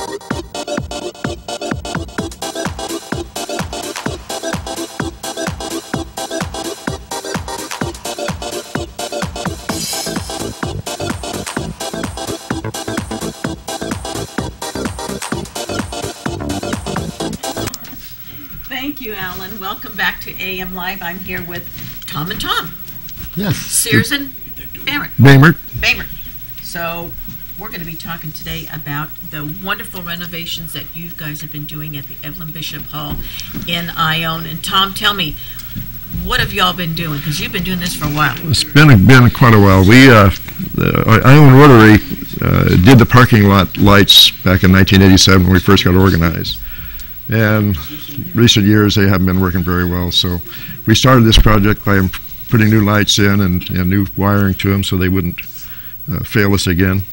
Thank you, Alan. Welcome back to AM Live. I'm here with Tom and Tom. Yes. Sears and Bamert. Bamert. So we're going to be talking today about the wonderful renovations that you guys have been doing at the Evelyn Bishop Hall in Ione. And Tom, tell me, what have y'all been doing? Because you've been doing this for a while. It's been quite a while. We Ione Rotary did the parking lot lights back in 1987 when we first got organized. And recent years they haven't been working very well. So we started this project by putting new lights in and new wiring to them so they wouldn't fail us again.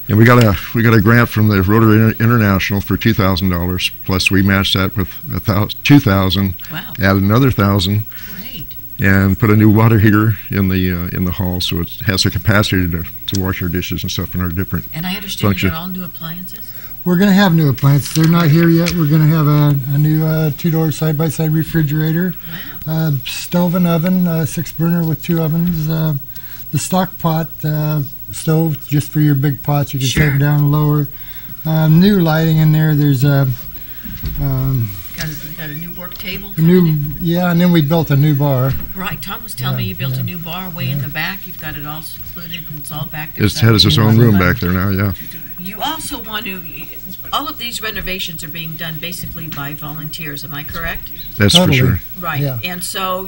And we got a grant from the Rotary International for $2,000. Plus we matched that with $2,000. Wow. Added another $1,000. Great. And put a new water heater in the hall so it has the capacity to wash our dishes and stuff in our different And I understand function. you got all new appliances. We're going to have new appliances. They're not here yet. We're going to have a new two-door side-by-side refrigerator, stove and oven, 6-burner with 2 ovens, the stock pot stove just for your big pots. You can take it down lower. New lighting in there. There's a Got a new work table. and then we built a new bar. Right. Tom was telling me you built a new bar way in the back. You've got it all secluded and it's all back there. It has its own room back there now, yeah. You also want to, all of these renovations are being done basically by volunteers, am I correct? That's Totally. for sure. Right. Yeah. And so,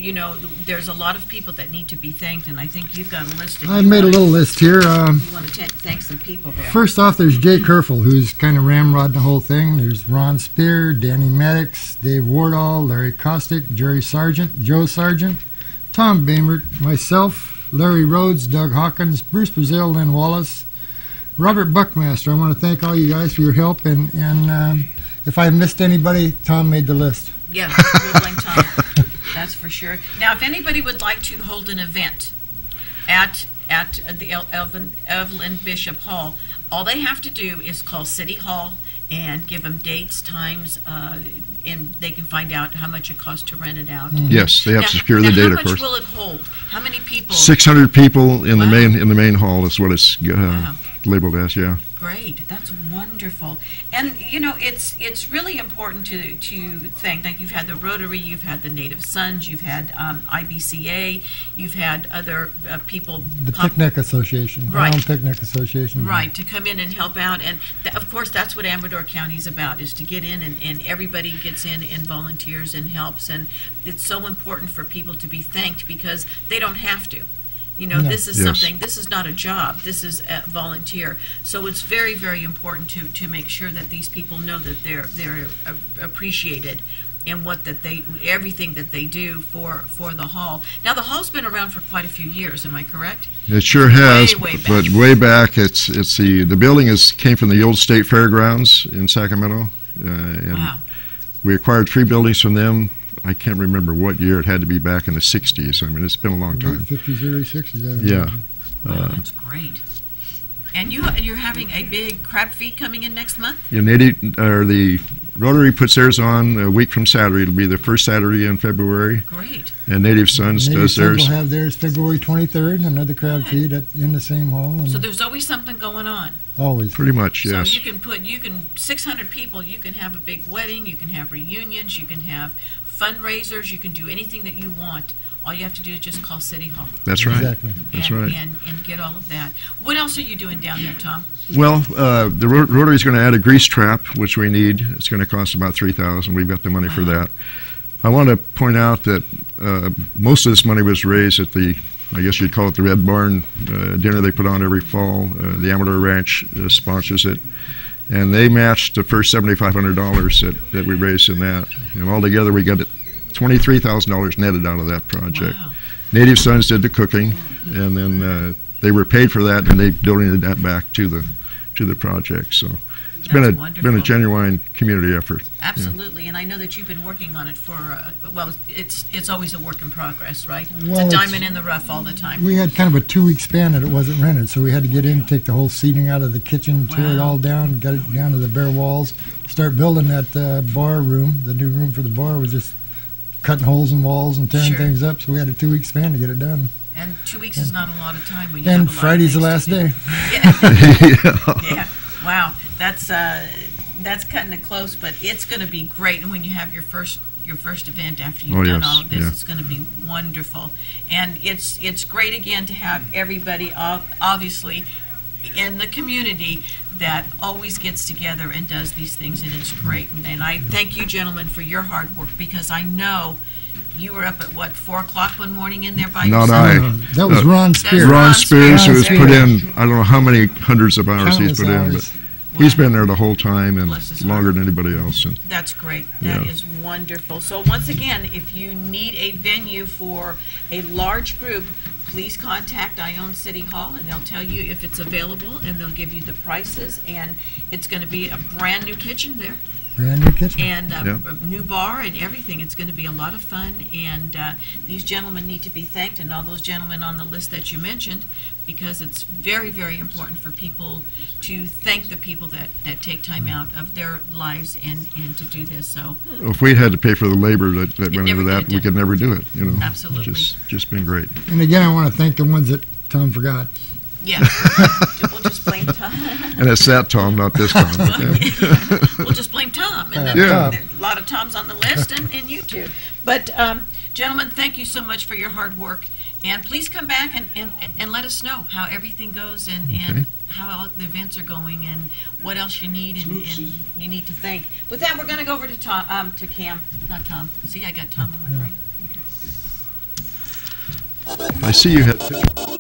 there's a lot of people that need to be thanked, and I think you've got a list. I made a little list here. You want to thank some people there. First off, there's Jay Kerfel, who's kind of ramrodding the whole thing. There's Ron Spear, Danny Maddox, Dave Wardall, Larry Kostick, Jerry Sargent, Joe Sargent, Tom Bamert, myself, Larry Rhodes, Doug Hawkins, Bruce Brazil, Lynn Wallace, Robert Buckmaster. I want to thank all you guys for your help, and if I missed anybody, Tom made the list. Yeah, we'll blame Tom. That's for sure. Now, if anybody would like to hold an event at the Evelyn Bishop Hall, all they have to do is call City Hall and give them dates, times, and they can find out how much it costs to rent it out. Yes, they have to secure the date, of course. How much will it hold? How many people? 600 people in the main hall is what it's labeled as. Yeah. Great, that's wonderful. And it's really important to thank. Like you've had the Rotary, you've had the Native Sons, you've had IBCA, you've had other people. The Picnic Association, right? Picnic Association, right? To come in and help out, and of course that's what Amador County is about: is to get in and everybody gets in and volunteers and helps, and it's so important for people to be thanked because they don't have to. This is something, this is not a job, this is a volunteer. So it's very, very important to make sure that these people know that they're appreciated in everything that they do for the hall. Now the hall's been around for quite a few years, am I correct? It sure has, way back. but way back it's the building came from the old State Fairgrounds in Sacramento. And wow. We acquired 3 buildings from them. I can't remember what year. It had to be back in the 60s. I mean, it's been a long time. 50s, early 60s. Yeah. Wow, that's great. And you're having a big crab feed coming in next month? Yeah, the Rotary puts theirs on a week from Saturday. It'll be the first Saturday in February. Great. And Native Sons does theirs. Will have theirs February 23rd, another crab feed in the same hall. So there's always something going on. Always. Pretty much, yes. So you can 600 people, you can have a big wedding, you can have reunions, you can have fundraisers, you can do anything that you want. All you have to do is just call City Hall. That's right. Exactly. That's right. And get all of that. What else are you doing down there, Tom? Well, the Rotary is going to add a grease trap, which we need. It's going to cost about $3,000. We've got the money for that. I want to point out that most of this money was raised at I guess you'd call it the Red Barn dinner they put on every fall. The Amador Ranch sponsors it. And they matched the first $7,500 that we raised in that. And altogether we got $23,000 netted out of that project. Wow. Native Sons did the cooking, and then they were paid for that, and they donated that back to the project. So it's That's been wonderful. a genuine community effort. Absolutely, and I know that you've been working on it for, well, it's always a work in progress, right? Well, it's a it's- diamond in the rough all the time. We had kind of a 2-week span that it wasn't rented, so we had to get in, take the whole seating out of the kitchen, tear it Wow. all down, got it down to the bare walls, start building that bar room. The new room for the bar was just cutting holes in walls and tearing Sure. things up, so we had a 2-week span to get it done. And 2 weeks is not a lot of time when you And have a lot Friday's the of last things day. to do. Yeah. Yeah. Wow. That's cutting it close, but it's going to be great. And when you have your first event after you've Oh, done yes, all of this, yeah. it's going to be wonderful. And it's great again to have everybody, obviously, in the community that always gets together and does these things, and it's great. And I thank you, gentlemen, for your hard work, because I know you were up at, 4 o'clock one morning in there by Not yourself? I. That was Ron Spear. Ron Ron Spears, who has Spears. put in, I don't know how many hundreds of hours he's Countless put in, hours. but he's been there the whole time and Bless his longer heart. than anybody else. And That's great. That Yeah. is wonderful. So once again, if you need a venue for a large group, please contact Ione City Hall, and they'll tell you if it's available, and they'll give you the prices. And it's going to be a brand new kitchen there, Brand new kitchen. and Yeah. a new bar and everything. It's going to be a lot of fun, and these gentlemen need to be thanked, and all those gentlemen on the list that you mentioned, because it's very, very important for people to thank the people that take time out of their lives and to do this. So if we had to pay for the labor that went never into that, get it we done. could never do it. Absolutely. Just been great. And again, I want to thank the ones that Tom forgot. yeah, we'll just blame Tom. And it's that Tom, not this Tom. Okay? We'll just blame Tom. And then Yeah. there's a lot of Toms on the list, and you too. But, gentlemen, thank you so much for your hard work. And please come back and let us know how everything goes and Okay. how all the events are going and what else you need and you need to thank. With that, we're going to go over to to Cam, not Tom. See, I got Tom on my brain. I see you had pictures.